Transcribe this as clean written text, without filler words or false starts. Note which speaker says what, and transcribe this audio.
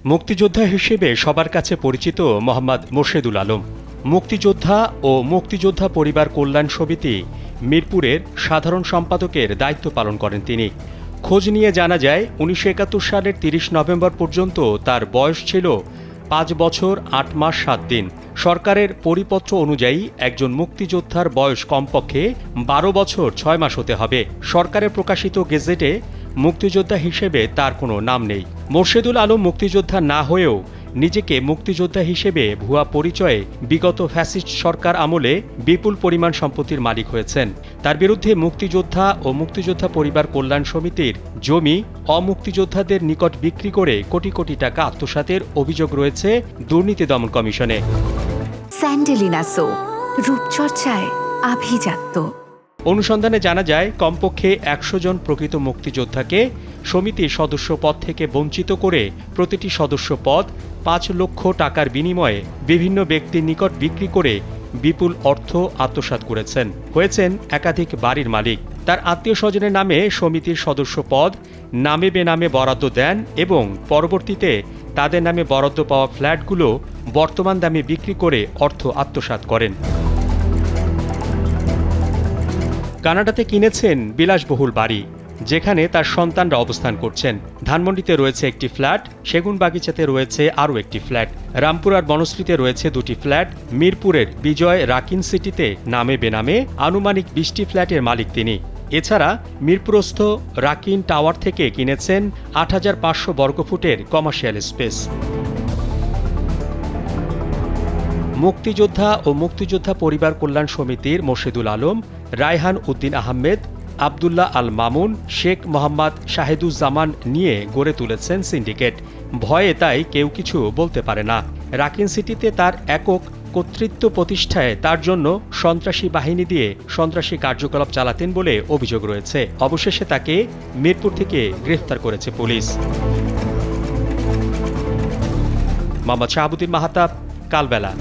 Speaker 1: মুক্তিযোদ্ধা হিসেবে সবার কাছে পরিচিত মোহাম্মদ মোর্শেদুল আলম। মুক্তিযোদ্ধা ও মুক্তিযোদ্ধা পরিবার কল্যাণ সমিতি মিরপুরের সাধারণ সম্পাদকের দায়িত্ব পালন করেন তিনি। খোঁজ নিয়ে জানা যায় ১৯৭১ সালের ৩০ নভেম্বর পর্যন্ত তার বয়স ছিল ৫ বছর ৮ মাস ৭ দিন। সরকারের পরিপত্র অনুযায়ী একজন মুক্তিযোদ্ধার বয়স কমপক্ষে ১২ বছর ৬ মাস হতে হবে। সরকারের প্রকাশিত গেজেটে মুক্তিযোদ্ধা হিসেবে তার কোনো নাম নেই। মোর্শেদুল আলম মুক্তিযোদ্ধা না হয়েও নিজেকে মুক্তিযোদ্ধা হিসেবে ভুয়া পরিচয়ে বিগত ফ্যাসিস্ট সরকার আমলে বিপুল পরিমাণ সম্পত্তির মালিক হয়েছেন। তার বিরুদ্ধে মুক্তিযোদ্ধা ও মুক্তিযোদ্ধা পরিবার কল্যাণ সমিতির জমি অমুক্তিযোদ্ধাদের নিকট বিক্রি করে কোটি কোটি টাকা আত্মসাতের অভিযোগ রয়েছে দুর্নীতি দমন কমিশনে।
Speaker 2: স্যান্ডেলিনা সো, রূপচর্চায় আভিজাত্য।
Speaker 1: অনুসন্ধানে জানা যায় কমপক্ষে ১০০ জন প্রকৃত মুক্তিযোদ্ধাকে সমিতির সদস্য পদ থেকে বঞ্চিত করে প্রতিটি সদস্য পদ ৫ লক্ষ টাকার বিনিময়ে বিভিন্ন ব্যক্তির নিকট বিক্রি করে বিপুল অর্থ আত্মসাৎ করেছেন। হয়েছেন একাধিক বাড়ির মালিক। তার আত্মীয় স্বজনের নামে সমিতির সদস্য পদ নামে বেনামে বরাদ্দ দেন এবং পরবর্তীতে তাদের নামে বরাদ্দ পাওয়া ফ্ল্যাটগুলো বর্তমান দামে বিক্রি করে অর্থ আত্মসাৎ করেন। কানাডাতে কিনেছেন বিলাসবহুল বাড়ি, যেখানে তার সন্তানরা অবস্থান করছেন। ধানমন্ডিতে রয়েছে একটি ফ্ল্যাট, সেগুনবাগিচাতে রয়েছে আরও একটি ফ্ল্যাট, রামপুরার বনশ্রীতে রয়েছে 2টি ফ্ল্যাট, মিরপুরের বিজয় রাকিন সিটিতে নামে বেনামে আনুমানিক 20টি ফ্ল্যাটের মালিক তিনি। এছাড়া মিরপুরস্থ রাকিন টাওয়ার থেকে কিনেছেন ৮৫০০ বর্গফুটের কমার্শিয়াল স্পেস। মুক্তিযোদ্ধা ও মুক্তিযোদ্ধা পরিবার কল্যাণ সমিতির মোর্শেদুল আলম, রায়হান উদ্দিন আহমেদ, আবদুল্লাহ আল মামুন, শেখ মোহাম্মদ শাহেদুজ্জামান নিয়ে গড়ে তুলেছেন সিন্ডিকেট। ভয়ে তাই কেউ কিছু বলতে পারে না। রাকিন সিটিতে তার একক কর্তৃত্ব প্রতিষ্ঠায় তার জন্য সন্ত্রাসী বাহিনী দিয়ে সন্ত্রাসী কার্যকলাপ চালাতেন বলে অভিযোগ রয়েছে। অবশেষে তাকে মিরপুর থেকে গ্রেফতার করেছে পুলিশ। মোহাম্মদ শাহাবুদ্দিন মাহতাব, কালবেলা।